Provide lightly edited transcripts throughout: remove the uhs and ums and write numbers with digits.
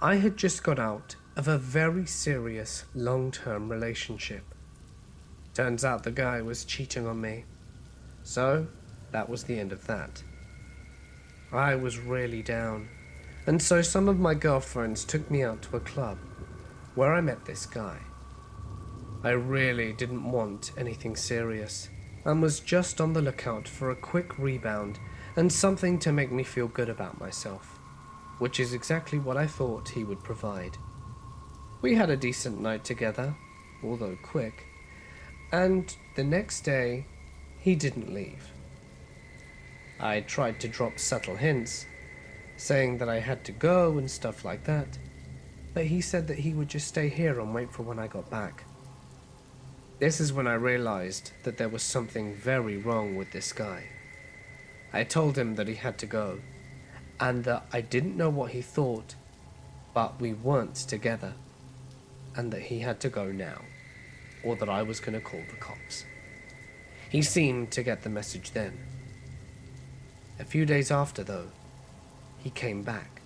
I had just got out of a very serious long-term relationship. Turns out the guy was cheating on me. So, that was the end of that. I was really down, and so some of my girlfriends took me out to a club, where I met this guy. I really didn't want anything serious, and was just on the lookout for a quick rebound and something to make me feel good about myself, which is exactly what I thought he would provide. We had a decent night together, although quick, and the next day, he didn't leave. I tried to drop subtle hints, saying that I had to go and stuff like that, but he said that he would just stay here and wait for when I got back. This is when I realized that there was something very wrong with this guy. I told him that he had to go, and that I didn't know what he thought, but we weren't together, and that he had to go now, or that I was going to call the cops. He seemed to get the message then. A few days after, though, he came back.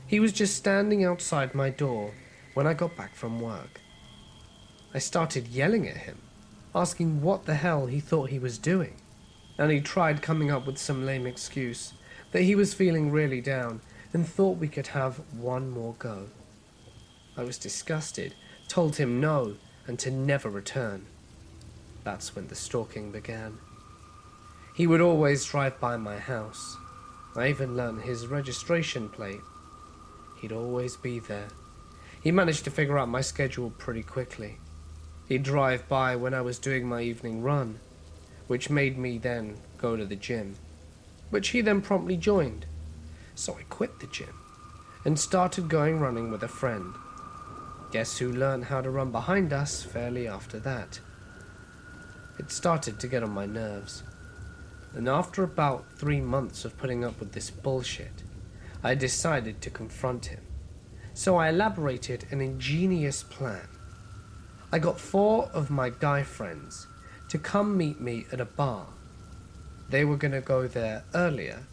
He was just standing outside my door when I got back from work. I started yelling at him, asking what the hell he thought he was doing, and he tried coming up with some lame excuse that he was feeling really down and thought we could have one more go. I was disgusted, told him no and to never return. That's when the stalking began. He would always drive by my house. I even learned his registration plate. He'd always be there. He managed to figure out my schedule pretty quickly. He'd drive by when I was doing my evening run, which made me then go to the gym, which he then promptly joined. So I quit the gym and started going running with a friend. Guess who learned how to run behind us fairly after that? It started to get on my nerves. And after about 3 months of putting up with this bullshit, I decided to confront him. So I elaborated an ingenious plan. I got 4 of my guy friends to come meet me at a bar. They were going to go there earlier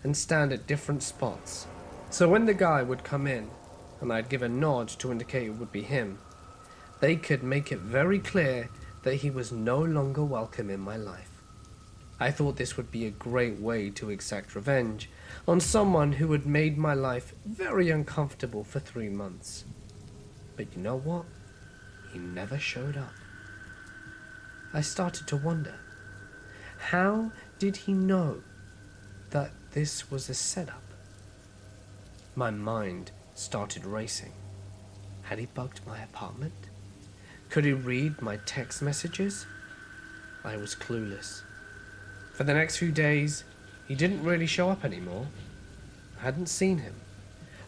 and stand at different spots. So when the guy would come in, and I'd give a nod to indicate it would be him, they could make it very clear that he was no longer welcome in my life. I thought this would be a great way to exact revenge on someone who had made my life very uncomfortable for 3 months. But you know what? He never showed up. I started to wonder, how did he know that this was a setup? My mind started racing. Had he bugged my apartment? Could he read my text messages? I was clueless. For the next few days, he didn't really show up anymore. I hadn't seen him,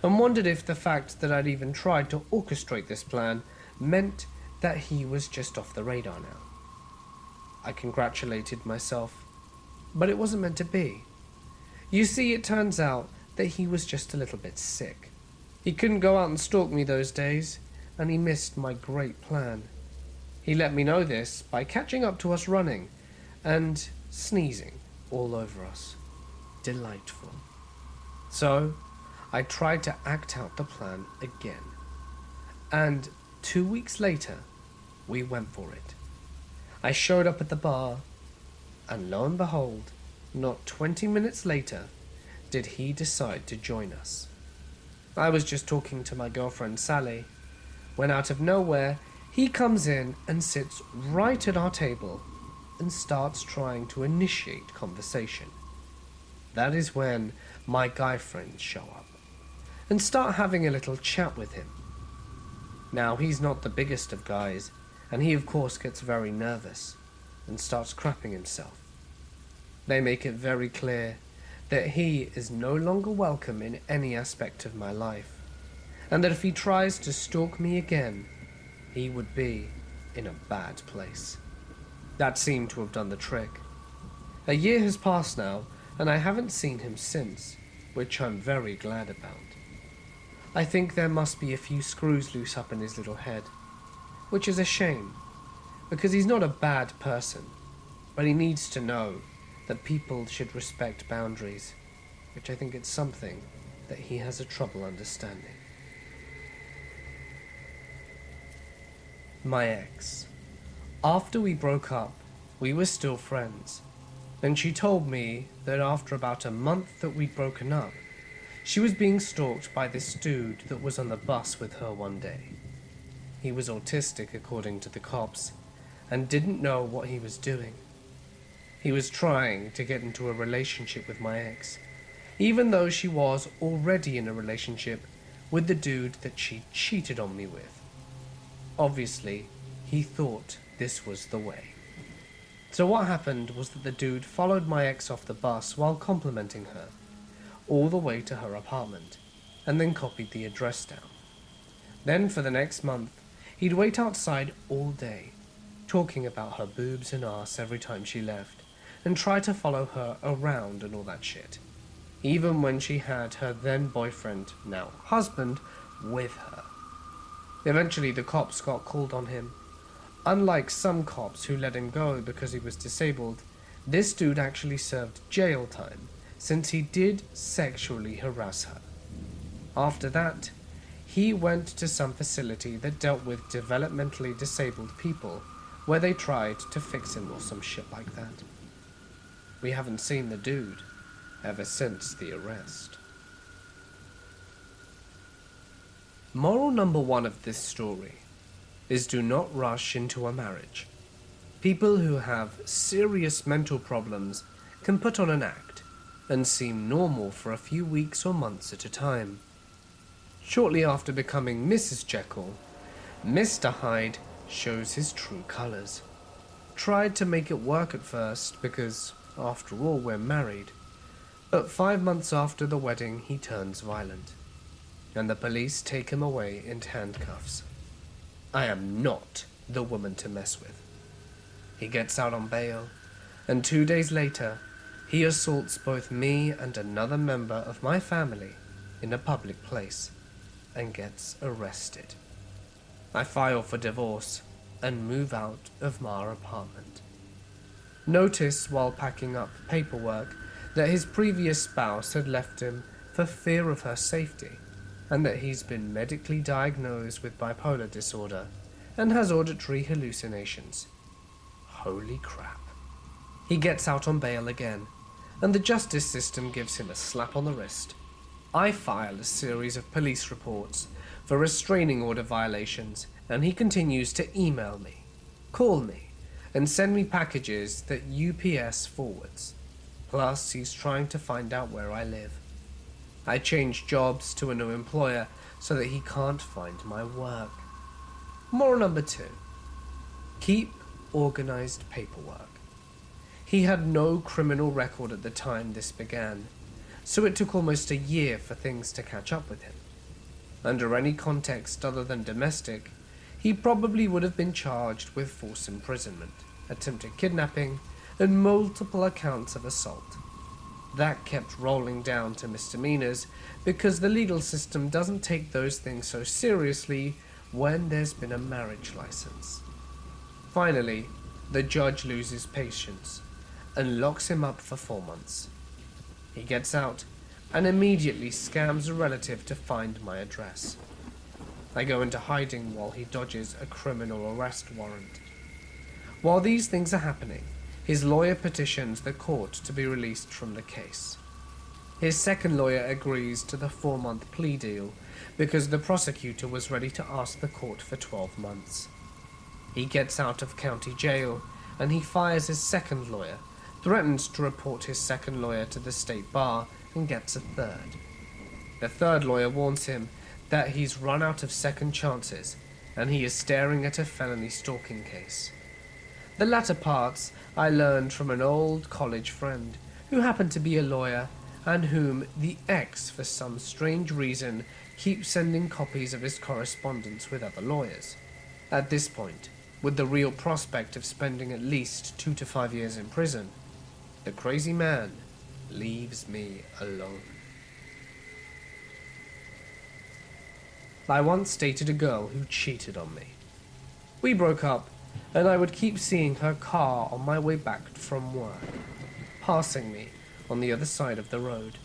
and wondered if the fact that I'd even tried to orchestrate this plan meant that he was just off the radar now. I congratulated myself, but it wasn't meant to be. You see, it turns out that he was just a little bit sick. He couldn't go out and stalk me those days, and he missed my great plan. He let me know this by catching up to us running, and sneezing all over us. Delightful. So, I tried to act out the plan again. And 2 weeks later, we went for it. I showed up at the bar, and lo and behold, not 20 minutes later, did he decide to join us. I was just talking to my girlfriend Sally, when out of nowhere, he comes in and sits right at our table and starts trying to initiate conversation. That is when my guy friends show up and start having a little chat with him. Now, he's not the biggest of guys, and he of course gets very nervous and starts crapping himself. They make it very clear that he is no longer welcome in any aspect of my life, and that if he tries to stalk me again, he would be in a bad place. That seemed to have done the trick. A year has passed now, and I haven't seen him since, which I'm very glad about. I think there must be a few screws loose up in his little head, which is a shame, because he's not a bad person, but he needs to know that people should respect boundaries, which I think it's something that he has a trouble understanding. My ex. After we broke up, we were still friends, and she told me that after about a month that we'd broken up, she was being stalked by this dude that was on the bus with her one day. He was autistic according to the cops, and didn't know what he was doing. He was trying to get into a relationship with my ex, even though she was already in a relationship with the dude that she cheated on me with. Obviously, he thought this was the way. So what happened was that the dude followed my ex off the bus while complimenting her, all the way to her apartment, and then copied the address down. Then for the next month, he'd wait outside all day, talking about her boobs and ass every time she left, and try to follow her around and all that shit, even when she had her then boyfriend, now husband, with her. Eventually the cops got called on him. Unlike some cops who let him go because he was disabled, this dude actually served jail time since he did sexually harass her. After that, he went to some facility that dealt with developmentally disabled people where they tried to fix him or some shit like that. We haven't seen the dude ever since the arrest. Moral number 1 of this story is do not rush into a marriage. People who have serious mental problems can put on an act and seem normal for a few weeks or months at a time. Shortly after becoming Mrs. Jekyll, Mr. Hyde shows his true colors. Tried to make it work at first because, after all, we're married. But 5 months after the wedding, he turns violent, and the police take him away in handcuffs. I am not the woman to mess with. He gets out on bail, and 2 days later, he assaults both me and another member of my family in a public place and gets arrested. I file for divorce and move out of my apartment. Notice while packing up paperwork that his previous spouse had left him for fear of her safety, and that he's been medically diagnosed with bipolar disorder and has auditory hallucinations. Holy crap. He gets out on bail again, and the justice system gives him a slap on the wrist. I file a series of police reports for restraining order violations, and he continues to email me, call me, and send me packages that UPS forwards. Plus, he's trying to find out where I live. I changed jobs to a new employer so that he can't find my work. Moral number 2. Keep organized paperwork. He had no criminal record at the time this began, so it took almost a year for things to catch up with him. Under any context other than domestic, he probably would have been charged with false imprisonment, attempted kidnapping, and multiple accounts of assault. That kept rolling down to misdemeanors because the legal system doesn't take those things so seriously when there's been a marriage license. Finally, the judge loses patience and locks him up for 4 months. He gets out and immediately scams a relative to find my address. I go into hiding while he dodges a criminal arrest warrant. While these things are happening, his lawyer petitions the court to be released from the case. His second lawyer agrees to the 4-month plea deal because the prosecutor was ready to ask the court for 12 months. He gets out of county jail and he fires his second lawyer, threatens to report his second lawyer to the state bar, and gets a third. The third lawyer warns him that he's run out of second chances and he is staring at a felony stalking case. The latter parts I learned from an old college friend who happened to be a lawyer and whom the ex, for some strange reason, keeps sending copies of his correspondence with other lawyers. At this point, with the real prospect of spending at least 2 to 5 years in prison, the crazy man leaves me alone. I once dated a girl who cheated on me. We broke up, and I would keep seeing her car on my way back from work, passing me on the other side of the road.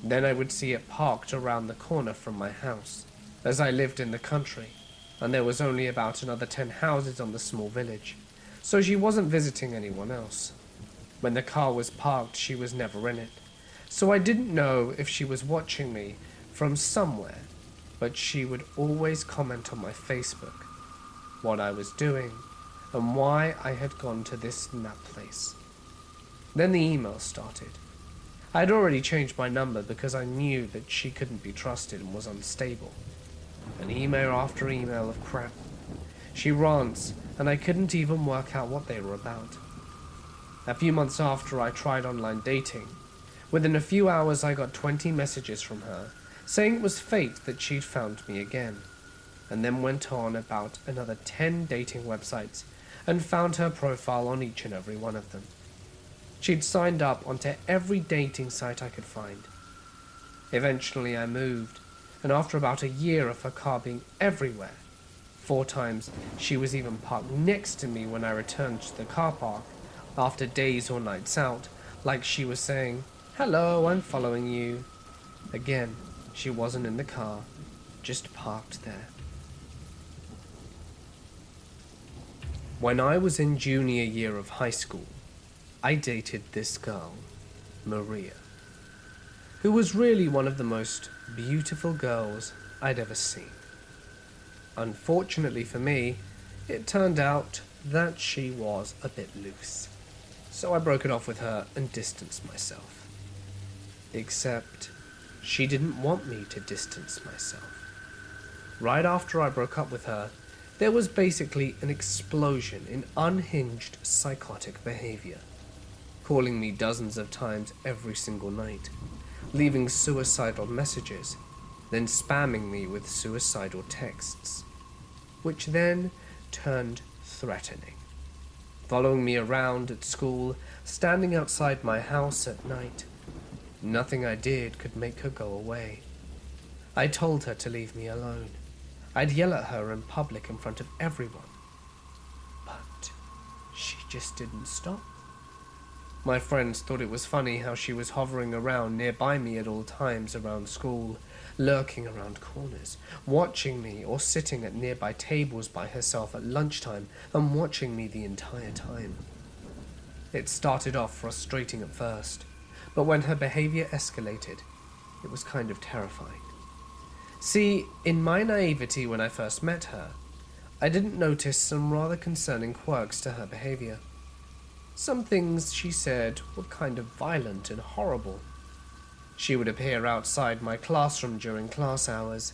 Then I would see it parked around the corner from my house, as I lived in the country, and there was only about another 10 houses on the small village, so she wasn't visiting anyone else. When the car was parked, she was never in it, so I didn't know if she was watching me from somewhere, but she would always comment on my Facebook, what I was doing, and why I had gone to this and that place. Then the emails started. I had already changed my number because I knew that she couldn't be trusted and was unstable. An email after email of crap. She rants, and I couldn't even work out what they were about. A few months after I tried online dating, within a few hours I got 20 messages from her, saying it was fate that she'd found me again, and then went on about another 10 dating websites and found her profile on each and every one of them. She'd signed up onto every dating site I could find. Eventually I moved, and after about a year of her car being everywhere, 4 times she was even parked next to me when I returned to the car park after days or nights out, like she was saying, "Hello, I'm following you." Again, she wasn't in the car, just parked there. When I was in junior year of high school, I dated this girl, Maria, who was really one of the most beautiful girls I'd ever seen. Unfortunately for me, it turned out that she was a bit loose, so I broke it off with her and distanced myself. Except, she didn't want me to distance myself. Right after I broke up with her, there was basically an explosion in unhinged psychotic behavior, calling me dozens of times every single night, leaving suicidal messages, then spamming me with suicidal texts, which then turned threatening, following me around at school, standing outside my house at night. Nothing I did could make her go away. I told her to leave me alone. I'd yell at her in public in front of everyone, but she just didn't stop. My friends thought it was funny how she was hovering around nearby me at all times around school, lurking around corners, watching me or sitting at nearby tables by herself at lunchtime and watching me the entire time. It started off frustrating at first, but when her behavior escalated, it was kind of terrifying. See, in my naivety when I first met her, I didn't notice some rather concerning quirks to her behavior. Some things she said were kind of violent and horrible. She would appear outside my classroom during class hours,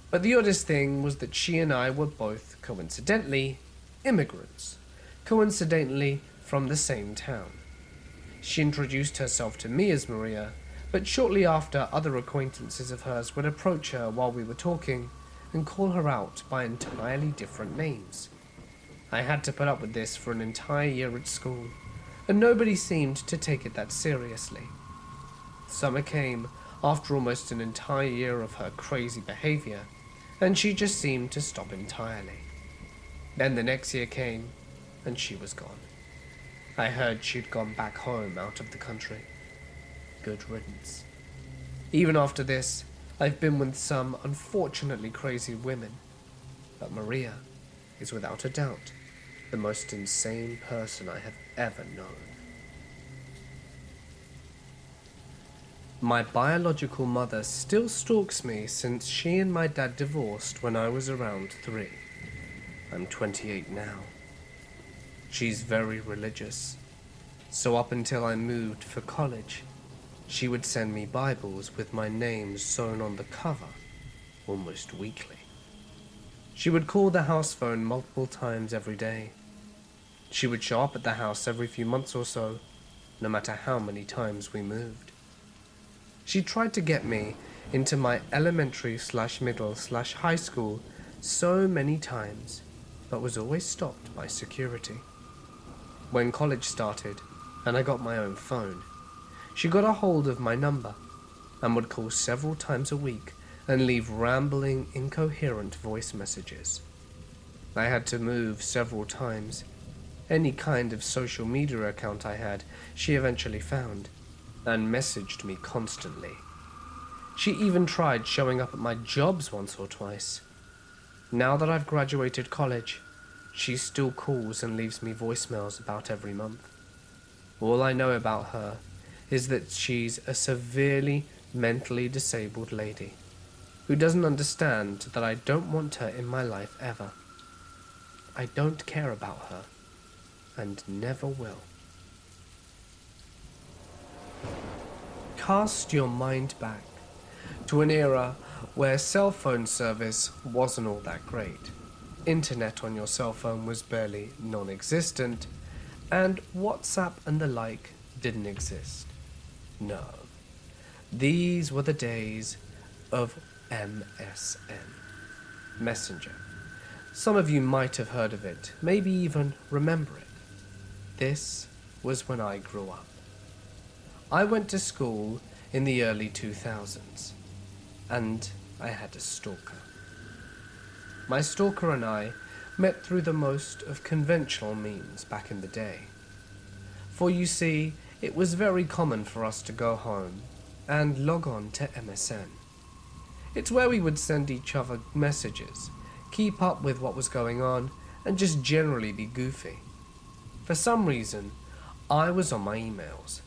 but the oddest thing was that she and I were both, coincidentally, immigrants, coincidentally from the same town. She introduced herself to me as Maria, but shortly after other acquaintances of hers would approach her while we were talking and call her out by entirely different names. I had to put up with this for an entire year at school, and nobody seemed to take it that seriously. Summer came after almost an entire year of her crazy behavior, and she just seemed to stop entirely. Then the next year came, and she was gone. I heard she'd gone back home out of the country. Good riddance. Even after this, I've been with some unfortunately crazy women, but Maria is without a doubt the most insane person I have ever known. My biological mother still stalks me since she and my dad divorced when I was around 3. I'm 28 now. She's very religious, so up until I moved for college, she would send me Bibles with my name sewn on the cover almost weekly. She would call the house phone multiple times every day. She would show up at the house every few months or so, no matter how many times we moved. She tried to get me into my elementary/middle/high school so many times, but was always stopped by security. When college started, and I got my own phone, she got a hold of my number and would call several times a week and leave rambling, incoherent voice messages. I had to move several times. Any kind of social media account I had, she eventually found and messaged me constantly. She even tried showing up at my jobs once or twice. Now that I've graduated college, she still calls and leaves me voicemails about every month. All I know about her is that she's a severely mentally disabled lady who doesn't understand that I don't want her in my life ever. I don't care about her, and never will. Cast your mind back to an era where cell phone service wasn't all that great. Internet on your cell phone was barely non-existent, and WhatsApp and the like didn't exist. No. These were the days of MSN, Messenger. Some of you might have heard of it, maybe even remember it. This was when I grew up. I went to school in the early 2000s, and I had a stalker. My stalker and I met through the most of conventional means back in the day. For you see, it was very common for us to go home and log on to MSN. It's where we would send each other messages, keep up with what was going on, and just generally be goofy. For some reason, I was on my emails.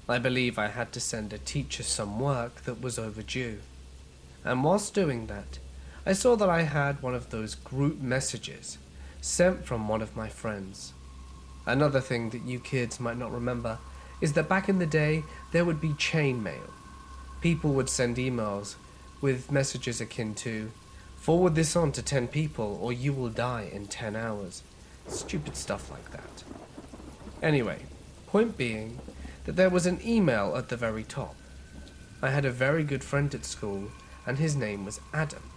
I believe I had to send a teacher some work that was overdue. And whilst doing that, I saw that I had one of those group messages sent from one of my friends. Another thing that you kids might not remember is that back in the day, there would be chain mail. People would send emails with messages akin to, "Forward this on to 10 people or you will die in 10 hours. Stupid stuff like that. Anyway, point being that there was an email at the very top. I had a very good friend at school, and his name was Adam.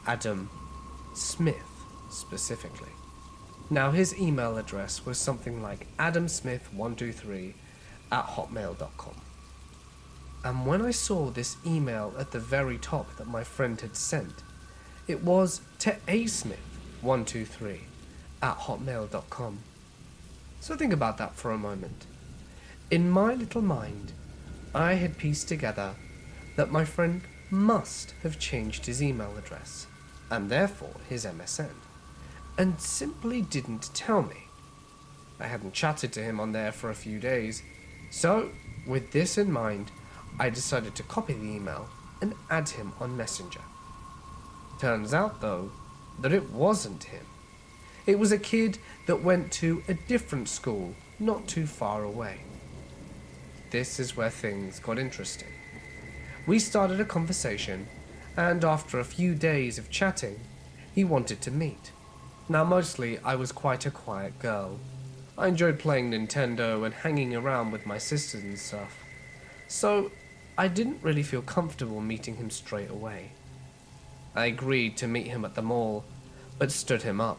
Adam Smith, specifically. Now, his email address was something like adamsmith123@hotmail.com. And when I saw this email at the very top that my friend had sent, it was to asmith123@hotmail.com. So think about that for a moment. In my little mind, I had pieced together that my friend must have changed his email address, and therefore his MSN, and simply didn't tell me. I hadn't chatted to him on there for a few days, so with this in mind, I decided to copy the email and add him on Messenger. Turns out, though, that it wasn't him. It was a kid that went to a different school not too far away. This is where things got interesting. We started a conversation, and after a few days of chatting, he wanted to meet. Now, mostly, I was quite a quiet girl. I enjoyed playing Nintendo and hanging around with my sisters and stuff. So, I didn't really feel comfortable meeting him straight away. I agreed to meet him at the mall, but stood him up.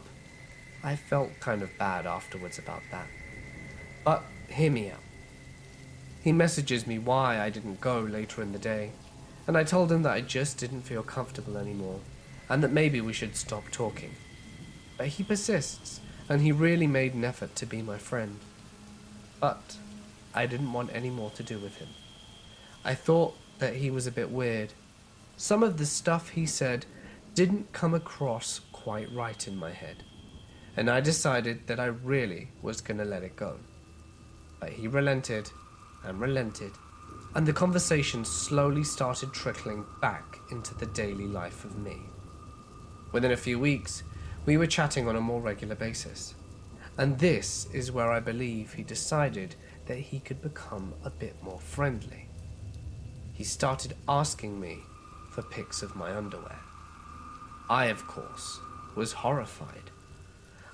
I felt kind of bad afterwards about that. But hear me out. He messages me why I didn't go later in the day, and I told him that I just didn't feel comfortable anymore, and that maybe we should stop talking. But he persists, and he really made an effort to be my friend. But I didn't want any more to do with him. I thought that he was a bit weird. Some of the stuff he said didn't come across quite right in my head, and I decided that I really was going to let it go. But he relented, and the conversation slowly started trickling back into the daily life of me. Within a few weeks, we were chatting on a more regular basis, and this is where I believe he decided that he could become a bit more friendly. He started asking me for pics of my underwear. I, of course, was horrified.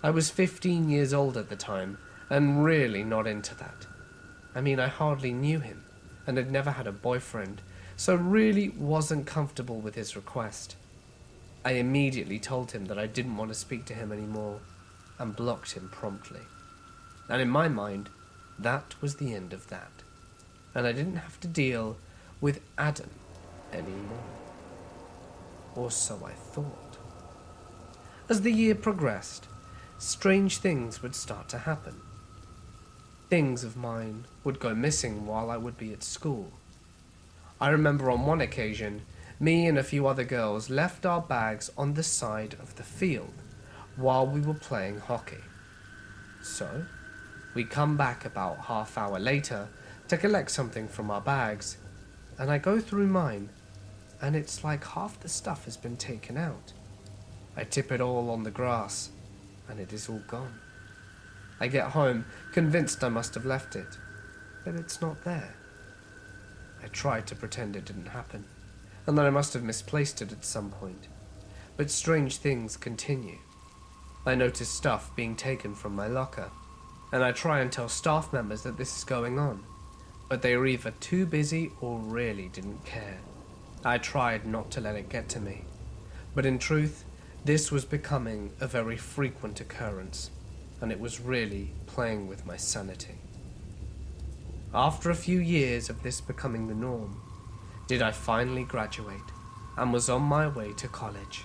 I was 15 years old at the time, and really not into that. I mean, I hardly knew him, and had never had a boyfriend, so really wasn't comfortable with his request. I immediately told him that I didn't want to speak to him anymore, and blocked him promptly. And in my mind, that was the end of that, and I didn't have to deal with Adam anymore. Or so I thought. As the year progressed, strange things would start to happen. Things of mine would go missing while I would be at school. I remember on one occasion me and a few other girls left our bags on the side of the field while we were playing hockey. So, we come back about half hour later to collect something from our bags, and I go through mine, and it's like half the stuff has been taken out. I tip it all on the grass, and it is all gone. I get home, convinced I must have left it, but it's not there. I tried to pretend it didn't happen, and that I must have misplaced it at some point. But strange things continue. I notice stuff being taken from my locker, and I try and tell staff members that this is going on, but they are either too busy or really didn't care. I tried not to let it get to me, but in truth, this was becoming a very frequent occurrence, and it was really playing with my sanity. After a few years of this becoming the norm, did I finally graduate and was on my way to college.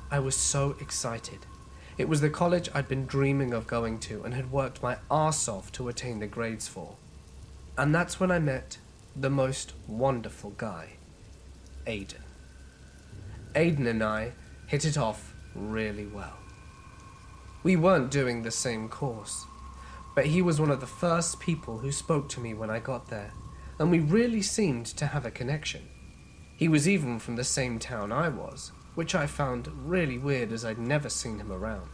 I was so excited. It was the college I'd been dreaming of going to and had worked my arse off to attain the grades for. And that's when I met the most wonderful guy, Aiden. Aiden and I hit it off really well. We weren't doing the same course, but he was one of the first people who spoke to me when I got there, and we really seemed to have a connection. He was even from the same town I was, which I found really weird as I'd never seen him around.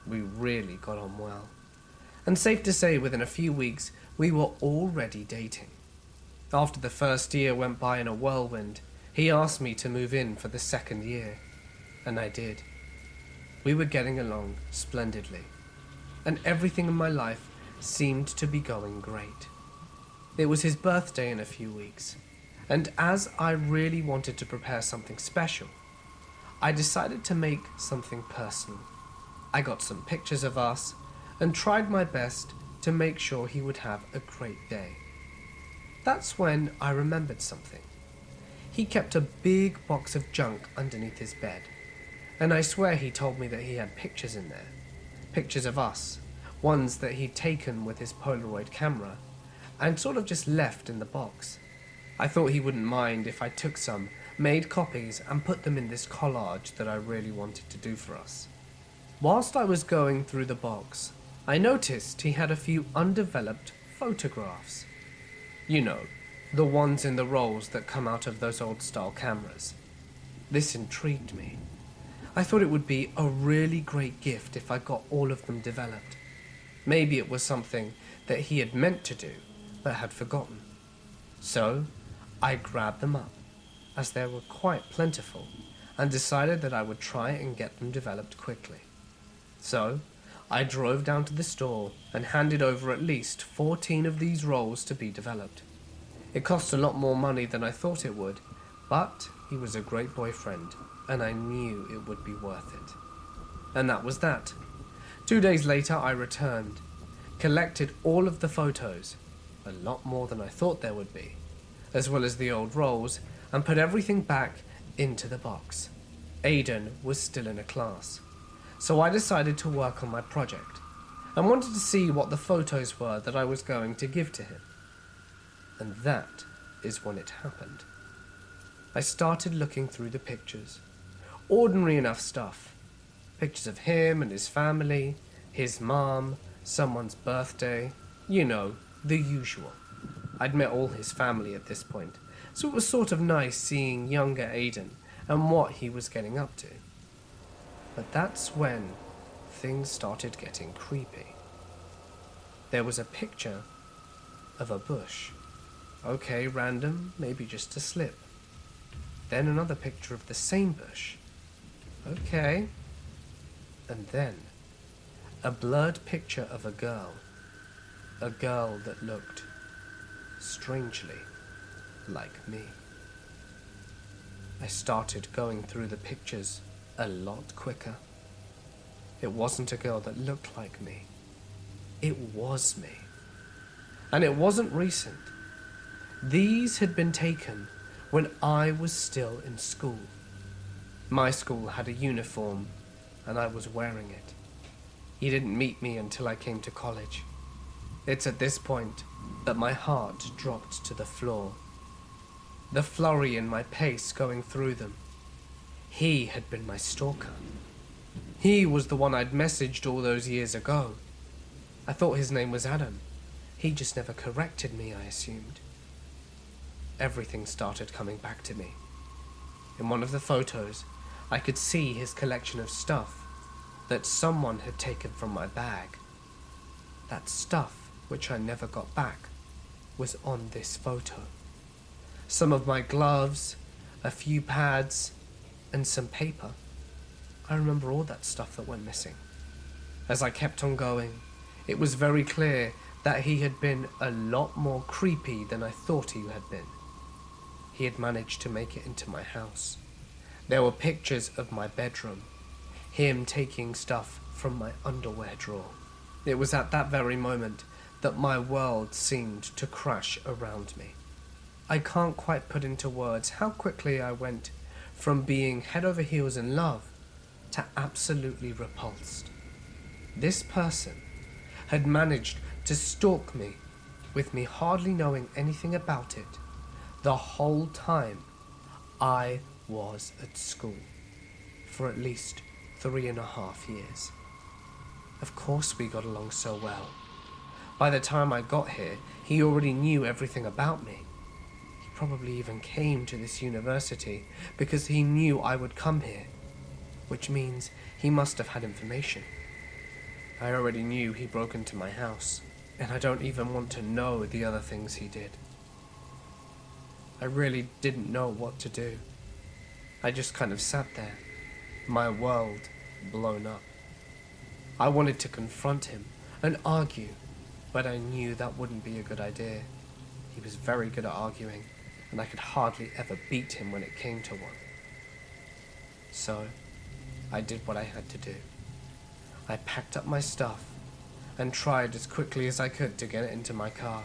We really got on well, and safe to say within a few weeks we were already dating. After the first year went by in a whirlwind, he asked me to move in for the second year, and I did. We were getting along splendidly, and everything in my life seemed to be going great. It was his birthday in a few weeks, and as I really wanted to prepare something special, I decided to make something personal. I got some pictures of us and tried my best to make sure he would have a great day. That's when I remembered something. He kept a big box of junk underneath his bed, and I swear he told me that he had pictures in there. Pictures of us, ones that he'd taken with his Polaroid camera, and sort of just left in the box. I thought he wouldn't mind if I took some, made copies, and put them in this collage that I really wanted to do for us. Whilst I was going through the box, I noticed he had a few undeveloped photographs. You know, the ones in the rolls that come out of those old-style cameras. This intrigued me. I thought it would be a really great gift if I got all of them developed. Maybe it was something that he had meant to do, but had forgotten. So, I grabbed them up, as they were quite plentiful, and decided that I would try and get them developed quickly. So, I drove down to the store and handed over at least 14 of these rolls to be developed. It cost a lot more money than I thought it would, but he was a great boyfriend, and I knew it would be worth it. And that was that. 2 days later I returned, collected all of the photos, a lot more than I thought there would be, as well as the old rolls, and put everything back into the box. Aiden was still in a class, so I decided to work on my project, and wanted to see what the photos were that I was going to give to him. And that is when it happened. I started looking through the pictures. Ordinary enough stuff. Pictures of him and his family, his mom, someone's birthday, you know, the usual. I'd met all his family at this point, so it was sort of nice seeing younger Aiden and what he was getting up to. But that's when things started getting creepy. There was a picture of a bush. Okay, random, maybe just a slip. Then another picture of the same bush. Okay. And then a blurred picture of a girl that looked strangely like me. I started going through the pictures a lot quicker. It wasn't a girl that looked like me. It was me. And it wasn't recent. These had been taken when I was still in school. My school had a uniform, and I was wearing it. He didn't meet me until I came to college. It's at this point that my heart dropped to the floor. the flurry in my pace going through them. He had been my stalker. He was the one I'd messaged all those years ago. I thought his name was Adam. He just never corrected me, I assumed. Everything started coming back to me. In one of the photos, I could see his collection of stuff that someone had taken from my bag. That stuff, which I never got back, was on this photo. Some of my gloves, a few pads, and some paper. I remember all that stuff that went missing. As I kept on going, it was very clear that he had been a lot more creepy than I thought he had been. He had managed to make it into my house. There were pictures of my bedroom, him taking stuff from my underwear drawer. It was at that very moment that my world seemed to crash around me. I can't quite put into words how quickly I went from being head over heels in love to absolutely repulsed. This person had managed to stalk me with me hardly knowing anything about it the whole time I was at school for at least 3.5 years. Of course we got along so well. By the time I got here, he already knew everything about me. He probably even came to this university because he knew I would come here, which means he must have had information. I already knew he broke into my house, and I don't even want to know the other things he did. I really didn't know what to do. I just kind of sat there, my world blown up. I wanted to confront him and argue, but I knew that wouldn't be a good idea. He was very good at arguing, and I could hardly ever beat him when it came to one. So, I did what I had to do. I packed up my stuff and tried as quickly as I could to get it into my car.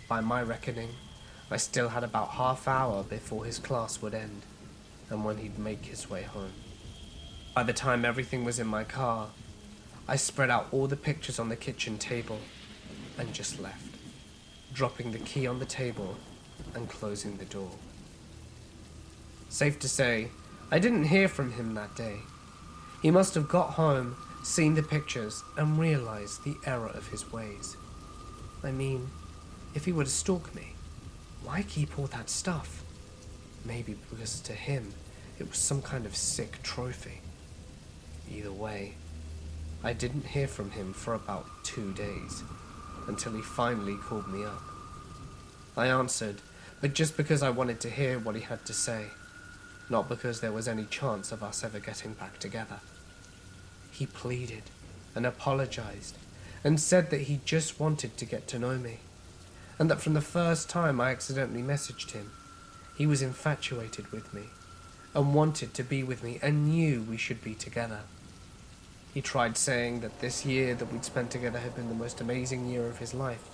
By my reckoning, I still had about half hour before his class would end and when he'd make his way home. By the time everything was in my car, I spread out all the pictures on the kitchen table and just left, dropping the key on the table and closing the door. Safe to say, I didn't hear from him that day. He must have got home, seen the pictures, and realized the error of his ways. I mean, if he were to stalk me, why keep all that stuff? Maybe because to him, it was some kind of sick trophy. Either way, I didn't hear from him for about 2 days, until he finally called me up. I answered, but just because I wanted to hear what he had to say, not because there was any chance of us ever getting back together. He pleaded and apologized and said that he just wanted to get to know me, and that from the first time I accidentally messaged him, he was infatuated with me and wanted to be with me and knew we should be together. He tried saying that this year that we'd spent together had been the most amazing year of his life,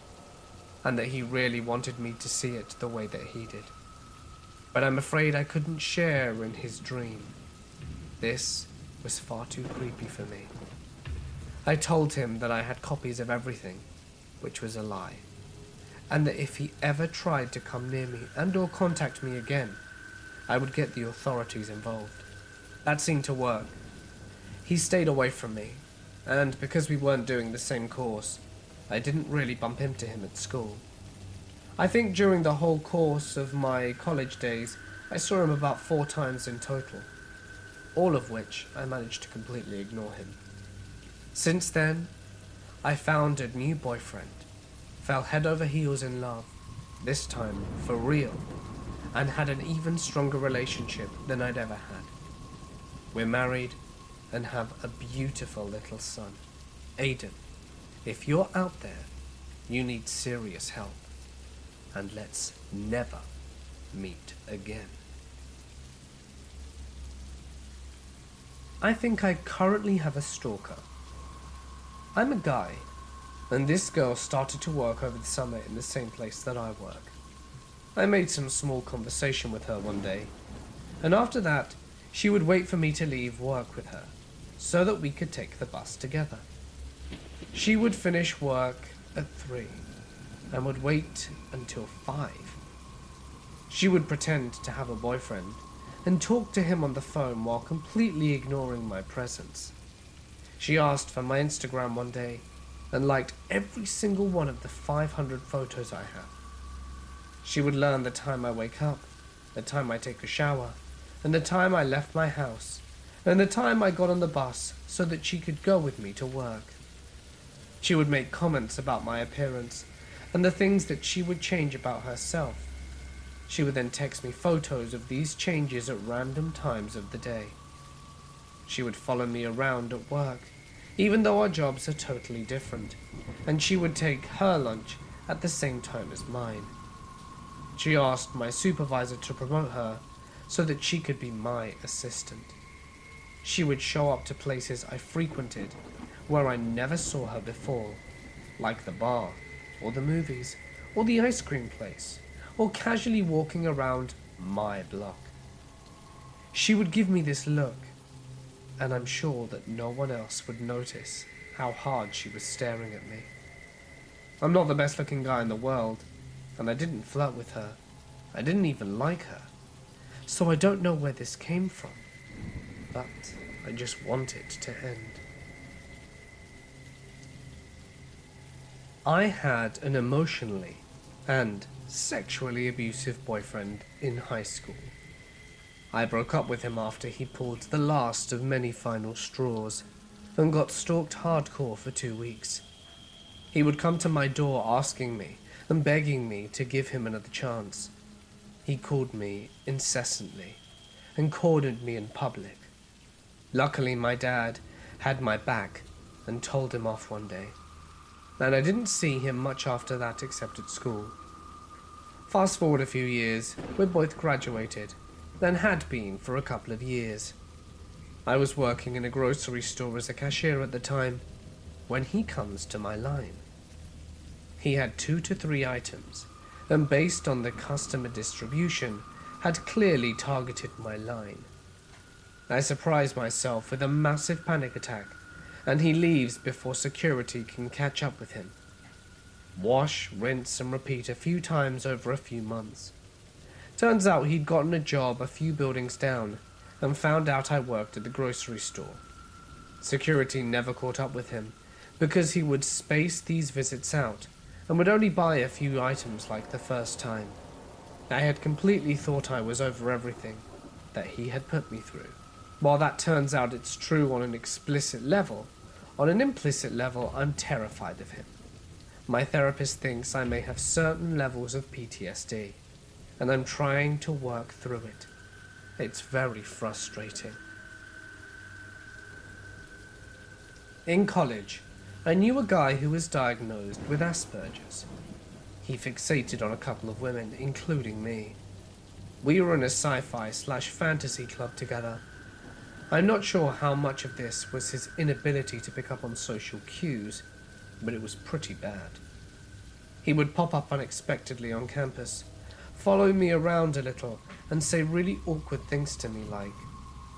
and that he really wanted me to see it the way that he did. But I'm afraid I couldn't share in his dream. This was far too creepy for me. I told him that I had copies of everything, which was a lie, and that if he ever tried to come near me and or contact me again, I would get the authorities involved. That seemed to work. He stayed away from me, and because we weren't doing the same course, I didn't really bump into him at school. I think during the whole course of my college days, I saw him about 4 times in total, all of which I managed to completely ignore him. Since then, I found a new boyfriend, fell head over heels in love, this time for real, and had an even stronger relationship than I'd ever had. We're married and have a beautiful little son. Aiden, if you're out there, you need serious help. And let's never meet again. I think I currently have a stalker. I'm a guy, and this girl started to work over the summer in the same place that I work. I made some small conversation with her one day, and after that, she would wait for me to leave work with her, so that we could take the bus together. She would finish work at 3, and would wait until 5. She would pretend to have a boyfriend and talk to him on the phone while completely ignoring my presence. She asked for my Instagram one day and liked every single one of the 500 photos I have. She would learn the time I wake up, the time I take a shower, and the time I left my house, and the time I got on the bus so that she could go with me to work. She would make comments about my appearance and the things that she would change about herself. She would then text me photos of these changes at random times of the day. She would follow me around at work, even though our jobs are totally different, and she would take her lunch at the same time as mine. She asked my supervisor to promote her so that she could be my assistant. She would show up to places I frequented where I never saw her before, like the bar, or the movies, or the ice cream place, or casually walking around my block. She would give me this look, and I'm sure that no one else would notice how hard she was staring at me. I'm not the best looking guy in the world, and I didn't flirt with her. I didn't even like her. So I don't know where this came from, but I just want it to end. I had an emotionally and sexually abusive boyfriend in high school. I broke up with him after he pulled the last of many final straws and got stalked hardcore for 2 weeks. He would come to my door asking me and begging me to give him another chance. He called me incessantly and cornered me in public. Luckily, my dad had my back and told him off one day, and I didn't see him much after that except at school. Fast forward a few years, we're both graduated, then had been for a couple of years. I was working in a grocery store as a cashier at the time when he comes to my line. He had 2 to 3 items, and based on the customer distribution, had clearly targeted my line. I surprise myself with a massive panic attack, and he leaves before security can catch up with him. Wash, rinse, and repeat a few times over a few months. Turns out he'd gotten a job a few buildings down, and found out I worked at the grocery store. Security never caught up with him, because he would space these visits out, and would only buy a few items like the first time. I had completely thought I was over everything that he had put me through. While that turns out it's true on an explicit level, on an implicit level, I'm terrified of him. My therapist thinks I may have certain levels of PTSD, and I'm trying to work through it. It's very frustrating. In college, I knew a guy who was diagnosed with Asperger's. He fixated on a couple of women, including me. We were in a sci-fi/fantasy club together. I'm not sure how much of this was his inability to pick up on social cues, but it was pretty bad. He would pop up unexpectedly on campus, follow me around a little, and say really awkward things to me like,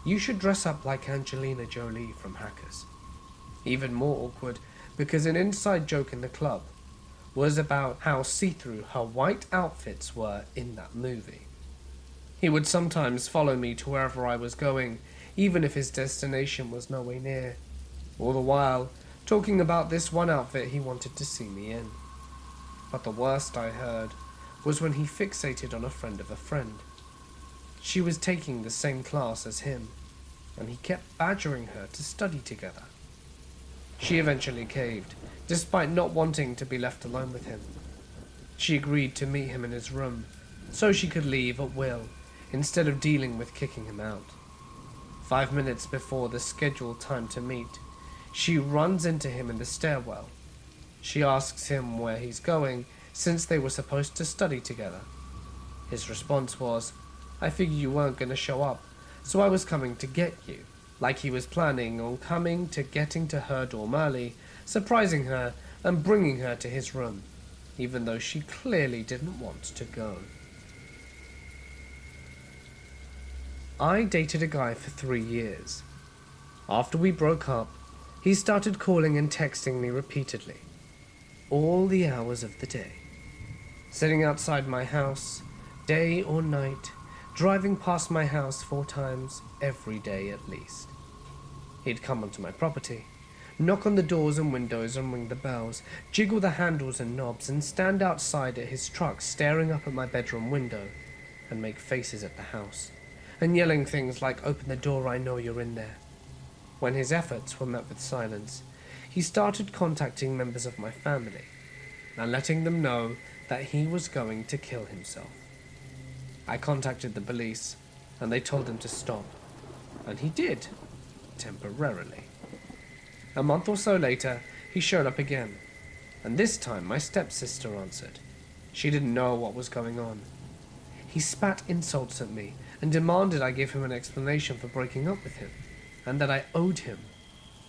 "You should dress up like Angelina Jolie from Hackers." Even more awkward, because an inside joke in the club was about how see-through her white outfits were in that movie. He would sometimes follow me to wherever I was going, even if his destination was nowhere near, all the while talking about this one outfit he wanted to see me in. But the worst I heard was when he fixated on a friend of a friend. She was taking the same class as him, and he kept badgering her to study together. She eventually caved, despite not wanting to be left alone with him. She agreed to meet him in his room, so she could leave at will, instead of dealing with kicking him out. 5 minutes before the scheduled time to meet, she runs into him in the stairwell. She asks him where he's going, since they were supposed to study together. His response was, "I figured you weren't going to show up, so I was coming to get you," like he was planning on getting to her dorm early, surprising her, and bringing her to his room, even though she clearly didn't want to go. I dated a guy for 3 years. After we broke up, he started calling and texting me repeatedly, all the hours of the day. Sitting outside my house, day or night, driving past my house 4 times every day at least. He'd come onto my property, knock on the doors and windows and ring the bells, jiggle the handles and knobs, and stand outside at his truck staring up at my bedroom window and make faces at the house, and yelling things like, "Open the door, I know you're in there." When his efforts were met with silence, he started contacting members of my family and letting them know that he was going to kill himself. I contacted the police and they told him to stop, and he did, temporarily. A month or so later, he showed up again, and this time my stepsister answered. She didn't know what was going on. He spat insults at me and demanded I give him an explanation for breaking up with him, and that I owed him,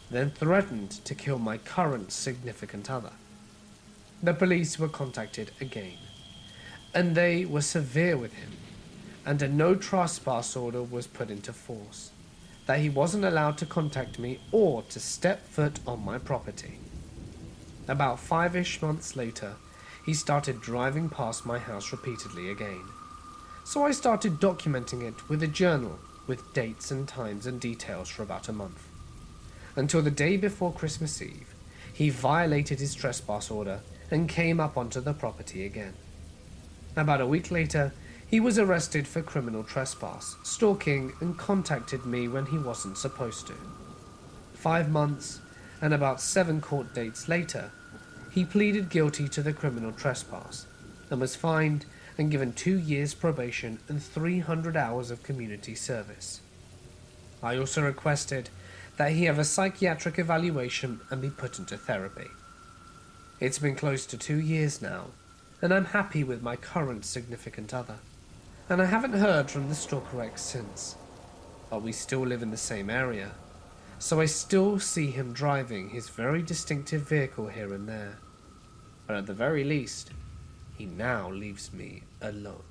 then threatened to kill my current significant other. The police were contacted again, and they were severe with him, and a no trespass order was put into force, that he wasn't allowed to contact me or to step foot on my property. About 5-ish months later, he started driving past my house repeatedly again. So I started documenting it with a journal with dates and times and details for about a month. Until the day before Christmas Eve, he violated his trespass order and came up onto the property again. About a week later, he was arrested for criminal trespass, stalking, and contacted me when he wasn't supposed to. 5 months and about 7 court dates later, he pleaded guilty to the criminal trespass and was fined and given 2 years probation and 300 hours of community service. I also requested that he have a psychiatric evaluation and be put into therapy. It's been close to 2 years now, and I'm happy with my current significant other, and I haven't heard from the Stalker ex since, but we still live in the same area, so I still see him driving his very distinctive vehicle here and there, but at the very least, he now leaves me alone.